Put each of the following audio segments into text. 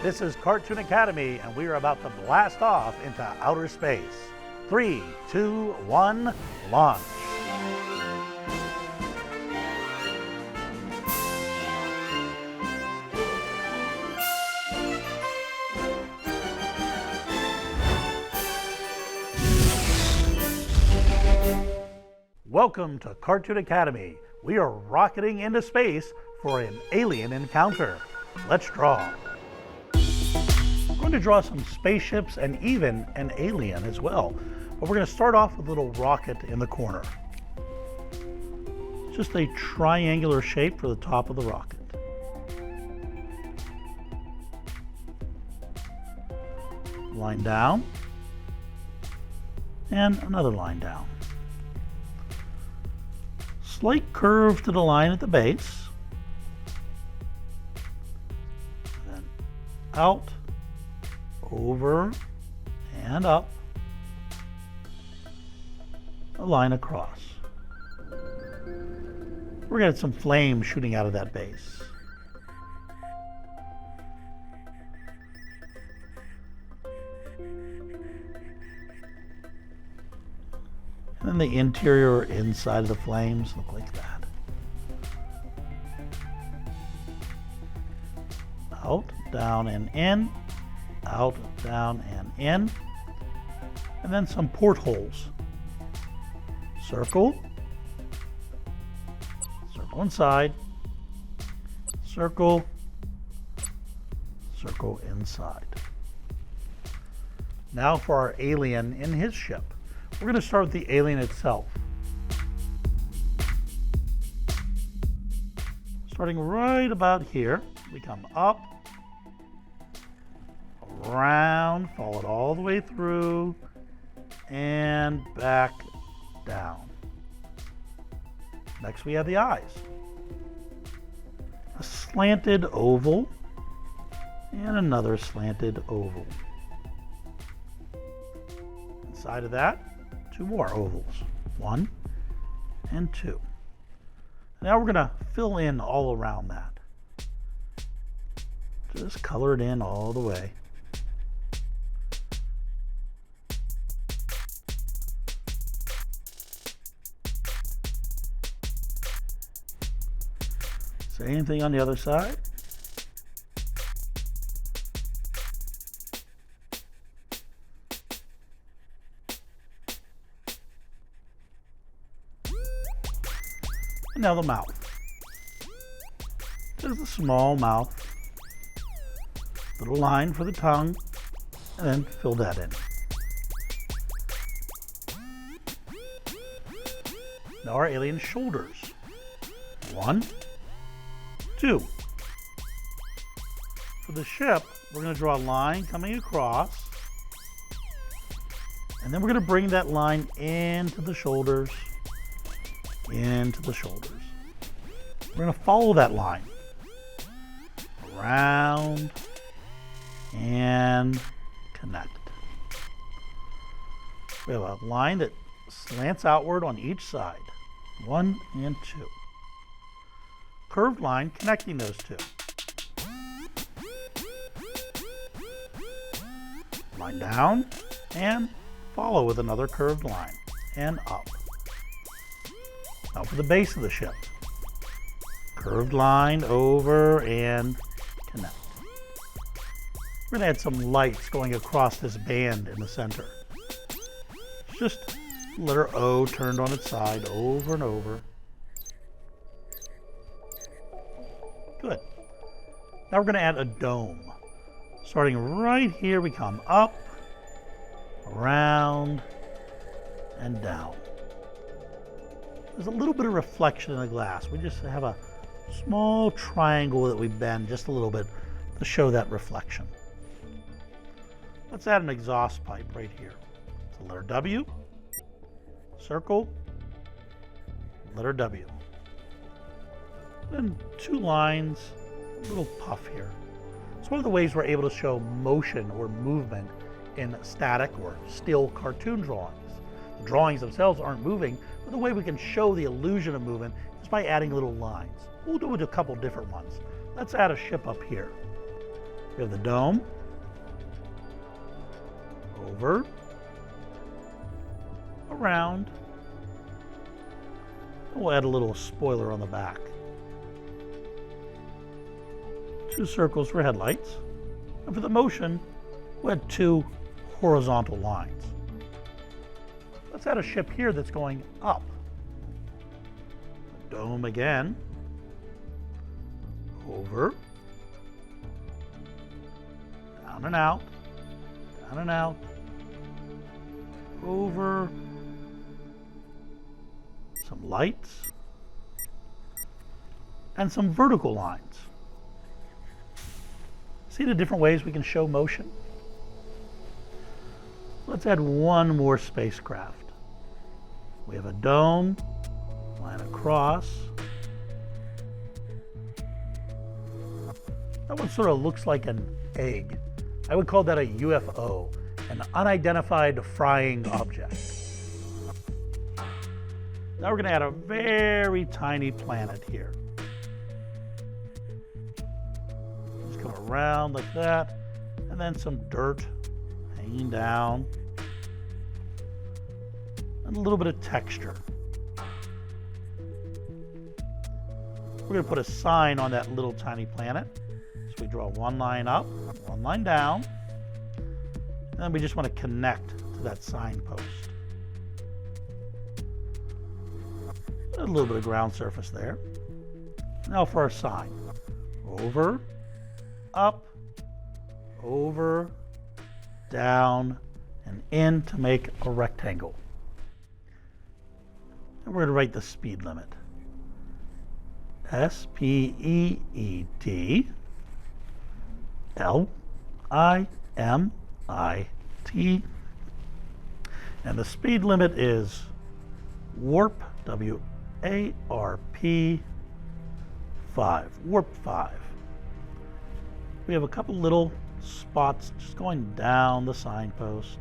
This is Cartoon Academy, and we are about to blast off into outer space. 3, 2, 1, launch. Welcome to Cartoon Academy. We are rocketing into space for an alien encounter. Let's draw. We're going to draw some spaceships and even an alien as well. But we're going to start off with a little rocket in the corner. Just a triangular shape for the top of the rocket. Line down. And another line down. Slight curve to the line at the base. Then out, over, and up. A line across. We're going to get some flames shooting out of that base. And then the interior or inside of the flames look like that. Out, down, and in. Out, down, and in. And then some portholes. Circle. Circle inside. Circle. Circle inside. Now for our alien in his ship. We're going to start with the alien itself. Starting right about here, we come up, around, follow it all the way through, and back down. Next we have the eyes. A slanted oval, and another slanted oval. Inside of that, two more ovals, 1 and 2. Now we're going to fill in all around that. Just color it in all the way. Same thing on the other side. And now the mouth. Just a small mouth. Little line for the tongue, and then fill that in. Now our alien shoulders. 1, 2. For the ship, we're going to draw a line coming across, and then we're going to bring that line into the shoulders. Into the shoulders. We're going to follow that line around and connect. We have a line that slants outward on each side, 1 and 2. Curved line connecting those two. Line down and follow with another curved line and up. Now for the base of the ship. Curved line over and connect. We're going to add some lights going across this band in the center. It's just letter O turned on its side over and over. Good. Now we're going to add a dome. Starting right here, we come up, around, and down. There's a little bit of reflection in the glass. We just have a small triangle that we bend just a little bit to show that reflection. Let's add an exhaust pipe right here. It's a letter W, circle, letter W. Then 2 lines, a little puff here. It's one of the ways we're able to show motion or movement in static or still cartoon drawings. The drawings themselves aren't moving, but the way we can show the illusion of movement is by adding little lines. We'll do it with a couple different ones. Let's add a ship up here. We have the dome, over, around, and we'll add a little spoiler on the back. 2 circles for headlights, and for the motion, we'll add 2 horizontal lines. Let's add a ship here that's going up. Dome again, over, down and out, down and out, over, some lights, and some vertical lines. See the different ways we can show motion? Let's add one more spacecraft. We have a dome, line across. That one sort of looks like an egg. I would call that a UFO, an unidentified flying object. Now we're going to add a very tiny planet here. Just come around like that, and then some dirt hanging down, and a little bit of texture. We're going to put a sign on that little tiny planet. So we draw one line up, one line down, and then we just want to connect to that signpost. A little bit of ground surface there. Now for our sign. Over, up, over, down, and in to make a rectangle. And we're going to write the speed limit. SPEED LIMIT. And the speed limit is warp, WARP 5, warp 5. We have a couple little spots just going down the signpost,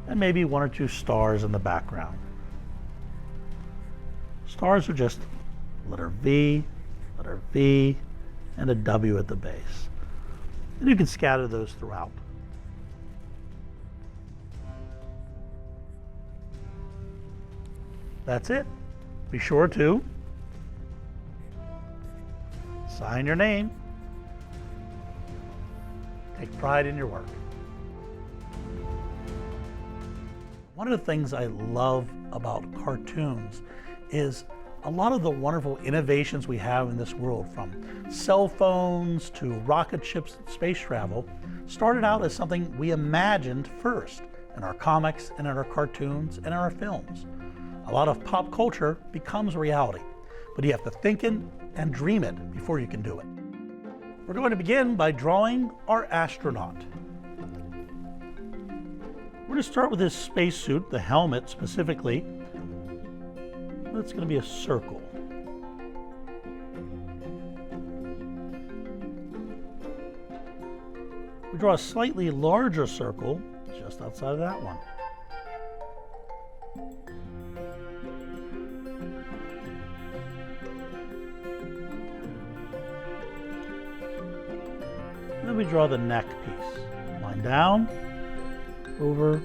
and maybe 1 or 2 stars in the background. Stars are just letter V, and a W at the base. And you can scatter those throughout. That's it. Be sure to sign your name. Take pride in your work. One of the things I love about cartoons is a lot of the wonderful innovations we have in this world, from cell phones to rocket ships and space travel, started out as something we imagined first in our comics and in our cartoons and in our films. A lot of pop culture becomes reality, but you have to think it and dream it before you can do it. We're going to begin by drawing our astronaut. We're going to start with his spacesuit, the helmet specifically. That's going to be a circle. We draw a slightly larger circle just outside of that one. Then we draw the neck piece. Line down, over,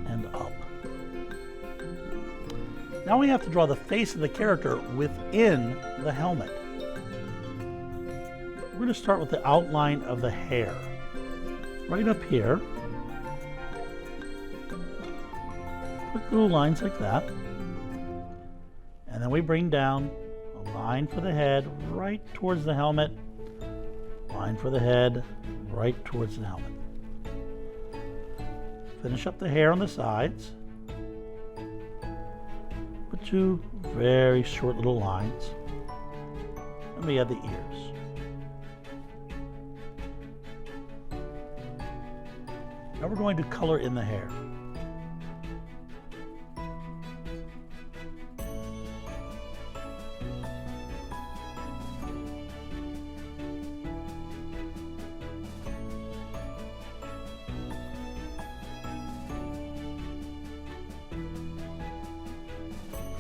and up. Now we have to draw the face of the character within the helmet. We're going to start with the outline of the hair. Right up here. Put little lines like that. And then we bring down a line for the head right towards the helmet. Line for the head right towards the helmet. Finish up the hair on the sides. Put 2 very short little lines. And we add the ears. Now we're going to color in the hair.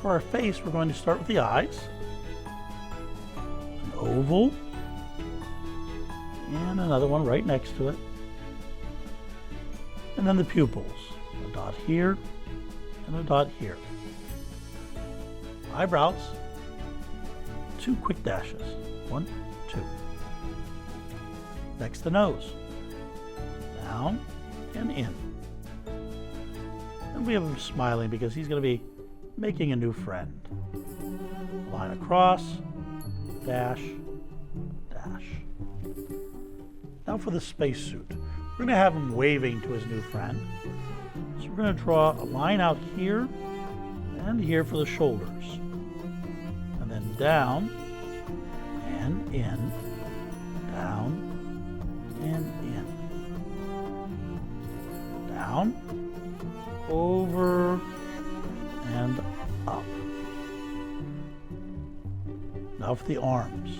For our face, we're going to start with the eyes, an oval, and another one right next to it. And then the pupils, a dot here and a dot here. Eyebrows, 2 quick dashes, 1, 2. Next the nose, down and in. And we have him smiling because he's going to be making a new friend. Line across, dash, dash. Now for the spacesuit. We're going to have him waving to his new friend. So we're going to draw a line out here and here for the shoulders. And then down and in, down and in. Down, over, and up. Now for the arms.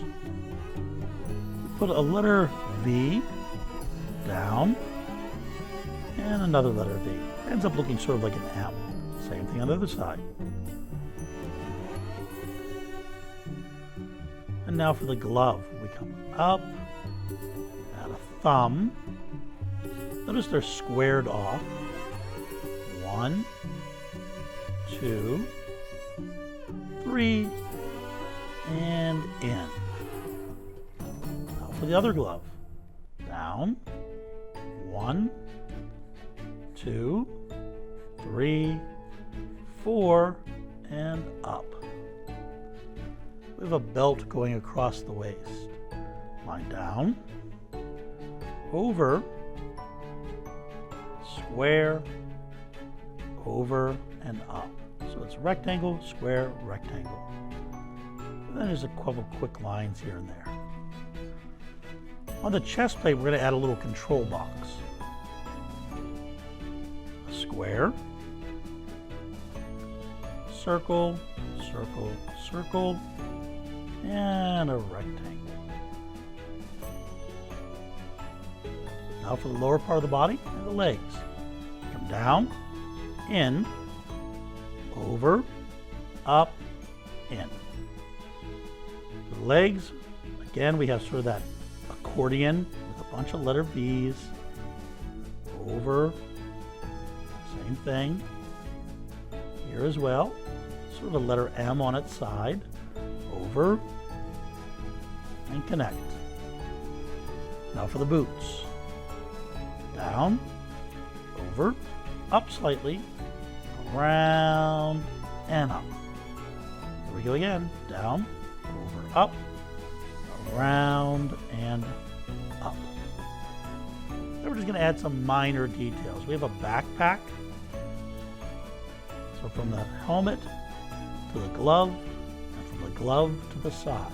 We put a letter V down and another letter V. Ends up looking sort of like an M. Same thing on the other side. And now for the glove. We come up, add a thumb. Notice they're squared off. 1, 2, 3, and in. Now for the other glove. Down. 1, 2, 3, 4, and up. We have a belt going across the waist. Line down, over, square, over, and up. So it's rectangle, square, rectangle. And then there's a couple quick lines here and there. On the chest plate, we're going to add a little control box. A square, circle, circle, circle, and a rectangle. Now for the lower part of the body and the legs. Come down, in, over, up, in. The legs, again, we have sort of that accordion with a bunch of letter V's. Over, same thing. Here as well, sort of a letter M on its side. Over, and connect. Now for the boots. Down, over, up slightly, around, and up. Here we go again. Down, over, up, around, and up. Then we're just going to add some minor details. We have a backpack. So from the helmet to the glove, and from the glove to the side.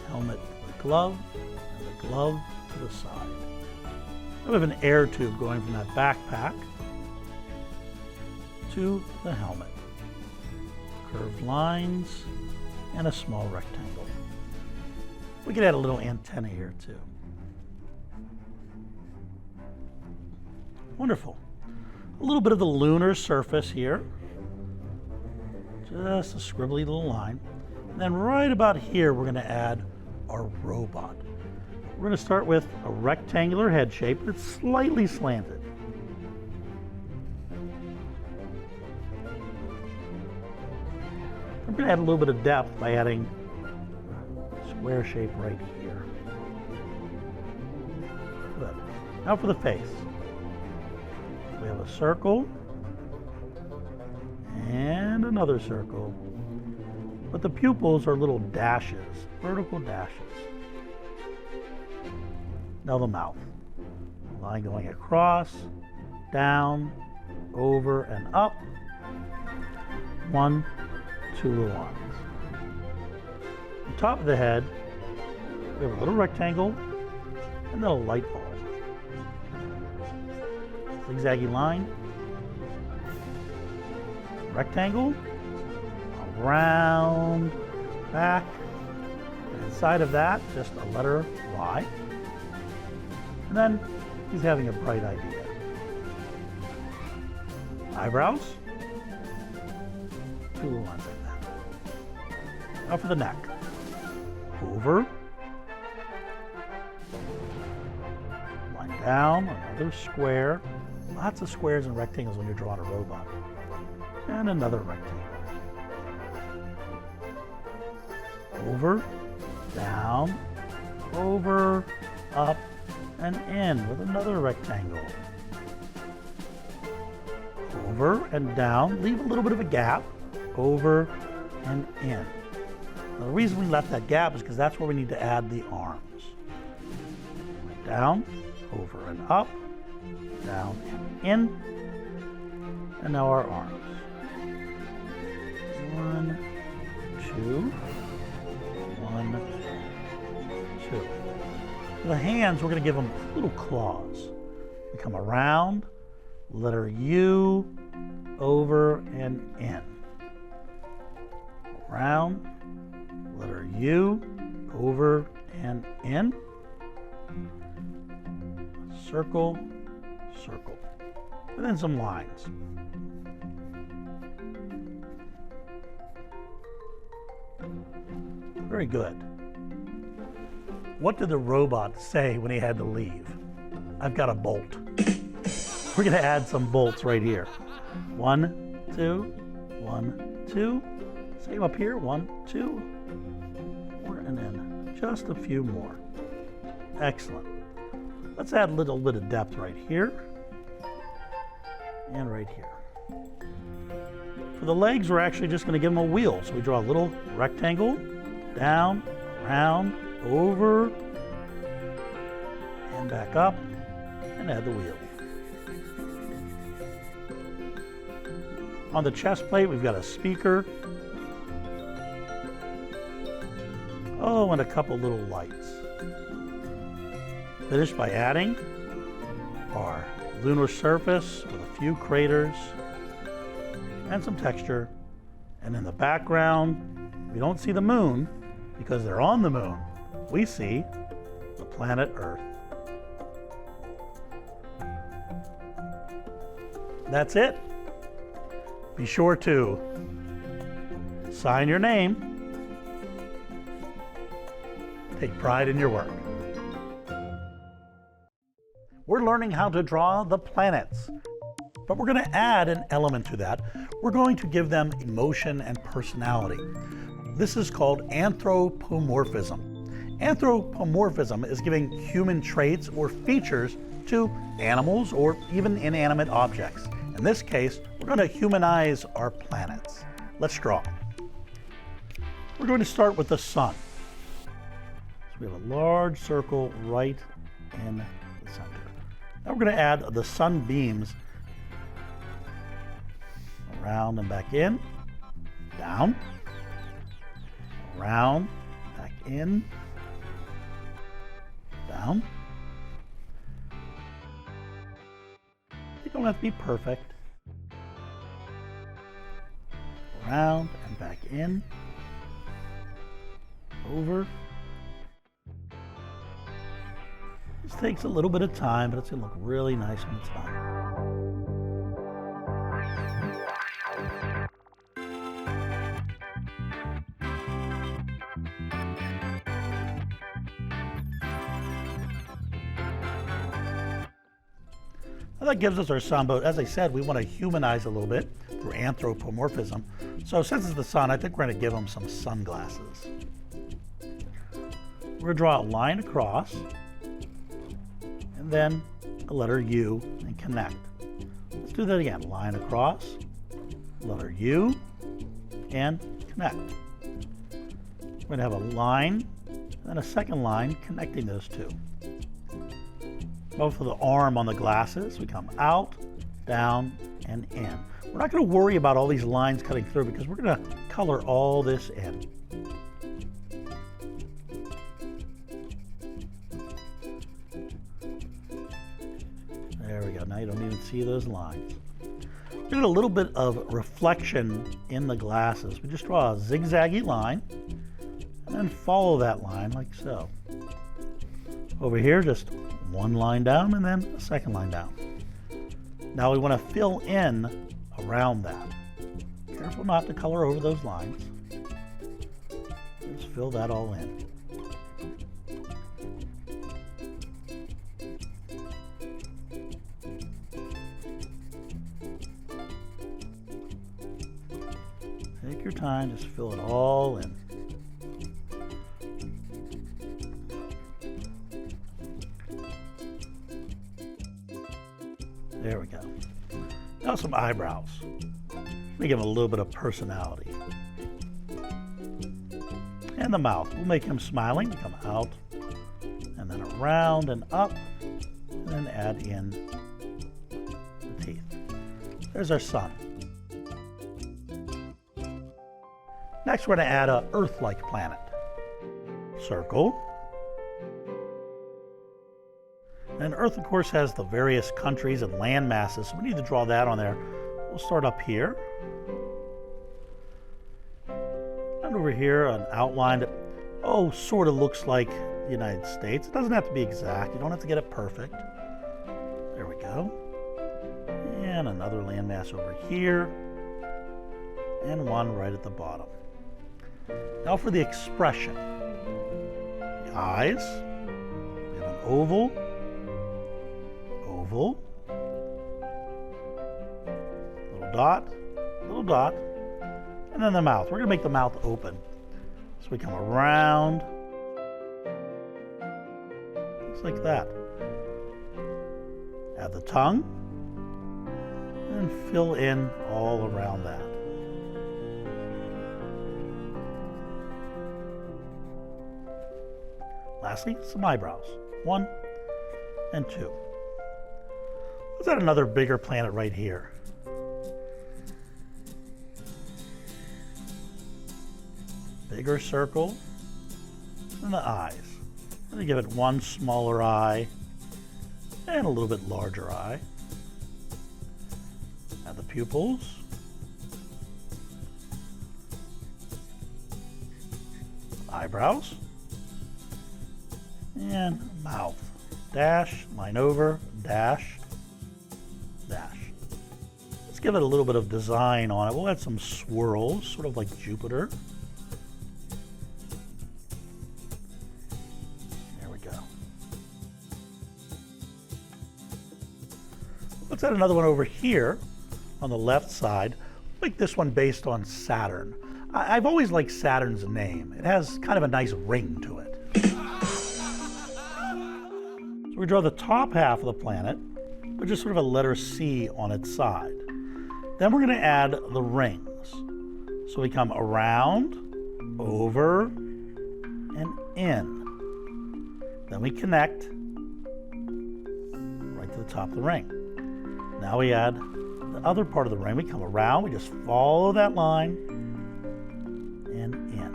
Helmet to the glove, and the glove to the side. Then we have an air tube going from that backpack to the helmet. Curved lines and a small rectangle. We could add a little antenna here too. Wonderful. A little bit of the lunar surface here. Just a scribbly little line. And then right about here, we're going to add our robot. We're going to start with a rectangular head shape that's slightly slanted. We're going to add a little bit of depth by adding a square shape right here. Good. Now for the face. We have a circle and another circle, but the pupils are little dashes, vertical dashes. Now the mouth. Line going across, down, over, and up. 1, 2 little lines. On top of the head, we have a little rectangle and then a light bulb. Zigzaggy line, rectangle, around, back, and inside of that, just a letter Y. And then he's having a bright idea. Eyebrows, 2 little lines like that. Now for the neck. Over, Down, another square. Lots of squares and rectangles when you're drawing a robot. And another rectangle. Over, down, over, up, and in with another rectangle. Over and down, leave a little bit of a gap, over and in. Now, the reason we left that gap is because that's where we need to add the arms. Down, over and up, down and in, and now our arms. 1, 2, 1, 2. For the hands, we're going to give them little claws. We come around, letter U, over and in. Around, letter U, over and in. Circle, circle. And then some lines. Very good. What did the robot say when he had to leave? I've got a bolt. We're going to add some bolts right here. 1, 2, 1, 2. Same up here. 1, 2, 4, and then just a few more. Excellent. Let's add a little bit of depth right here and right here. For the legs, we're actually just going to give them a wheel. So we draw a little rectangle, down, around, over, and back up, and add the wheel. On the chest plate, we've got a speaker. Oh, and a couple little lights. Finish by adding our lunar surface with a few craters and some texture. And in the background, we don't see the moon because they're on the moon. We see the planet Earth. That's it. Be sure to sign your name. Take pride in your work. We're learning how to draw the planets, but we're going to add an element to that. We're going to give them emotion and personality. This is called anthropomorphism. Anthropomorphism is giving human traits or features to animals or even inanimate objects. In this case, we're going to humanize our planets. Let's draw. We're going to start with the sun. So we have a large circle right in the center. Now we're going to add the sunbeams around and back in, down, around, back in, down. They don't have to be perfect. Around and back in, over. This takes a little bit of time, but it's going to look really nice when it's done. Now that gives us our sun, but as I said, we want to humanize a little bit through anthropomorphism. So since it's the sun, I think we're going to give them some sunglasses. We're going to draw a line across, and then a letter U and connect. Let's do that again. Line across, letter U, and connect. We're going to have a line and a second line connecting those two. Both of the arm on the glasses, we come out, down, and in. We're not going to worry about all these lines cutting through because we're going to color all this in. There we go. Now you don't even see those lines. Get a little bit of reflection in the glasses. We just draw a zigzaggy line and then follow that line like so. Over here, just one line down and then a second line down. Now we want to fill in around that. Careful not to color over those lines. Just fill that all in. time, just fill it all in. There we go. Now some eyebrows. Let me give him a little bit of personality. And the mouth. We'll make him smiling. Come out, and then around and up, and then add in the teeth. There's our sun. Next, we're going to add an Earth-like planet. Circle. And Earth, of course, has the various countries and land masses, so we need to draw that on there. We'll start up here. And over here, an outline that, sort of looks like the United States. It doesn't have to be exact. You don't have to get it perfect. There we go. And another landmass over here. And one right at the bottom. Now for the expression. The eyes. We have an oval. Oval. Little dot. And then the mouth. We're going to make the mouth open. So we come around. Just like that. Add the tongue. And fill in all around that. Lastly, some eyebrows. 1 and 2. Let's add another bigger planet right here. Bigger circle, and the eyes. Let me give it one smaller eye and a little bit larger eye. Add the pupils. Eyebrows. And mouth. Dash, line over, dash, dash. Let's give it a little bit of design on it. We'll add some swirls, sort of like Jupiter. There we go. Let's add another one over here on the left side. Make this one based on Saturn. I've always liked Saturn's name. It has kind of a nice ring to it. So we draw the top half of the planet with just sort of a letter C on its side. Then we're going to add the rings. So we come around, over, and in. Then we connect right to the top of the ring. Now we add the other part of the ring. We come around, we just follow that line, and in.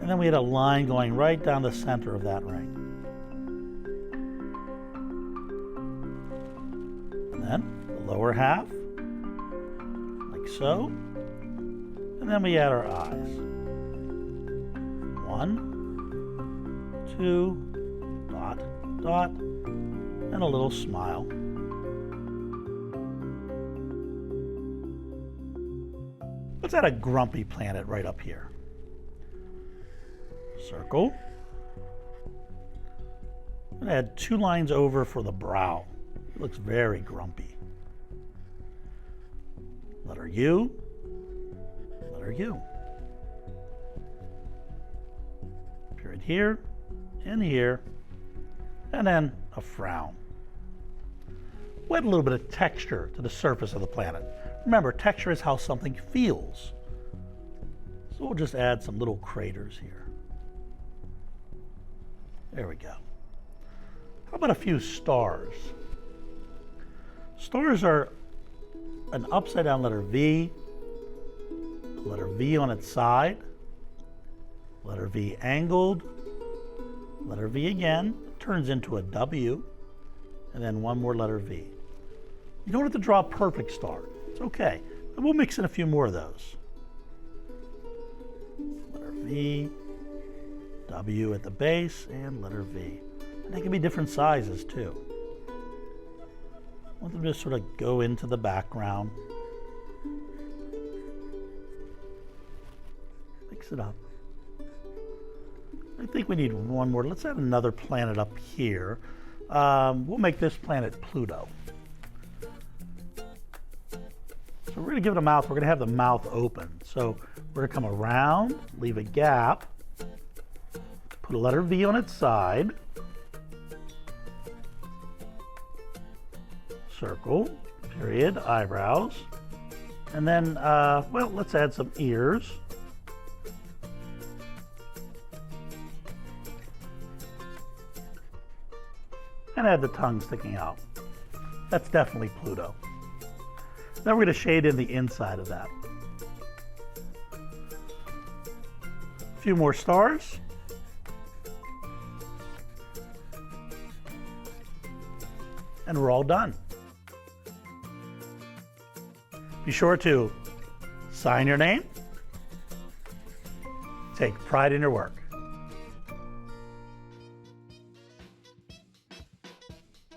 And then we had a line going right down the center of that ring. And then the lower half, like so. And then we add our eyes. 1, 2, dot, dot, and a little smile. Let's add a grumpy planet right up here. Circle. I'm going to add 2 lines over for the brow. It looks very grumpy. Letter U. Letter U. Period here, and here, and then a frown. We'll add a little bit of texture to the surface of the planet. Remember, texture is how something feels. So we'll just add some little craters here. There we go. How about a few stars? Stars are an upside down letter V, a letter V on its side, letter V angled, letter V again, turns into a W, and then one more letter V. You don't have to draw a perfect star. It's okay. But we'll mix in a few more of those. Letter V, W at the base, and letter V. And they can be different sizes too. I want them to just sort of go into the background. Mix it up. I think we need one more. Let's add another planet up here. We'll make this planet Pluto. So we're going going to give it a mouth, we're going to have the mouth open. So we're going to come around, leave a gap, put a letter V on its side, circle, period, eyebrows, and then, well, let's add some ears. And add the tongue sticking out. That's definitely Pluto. Then we're going to shade in the inside of that. A few more stars. And we're all done. Be sure to sign your name, take pride in your work.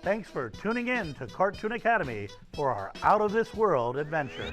Thanks for tuning in to Cartoon Academy for our out-of-this-world adventure.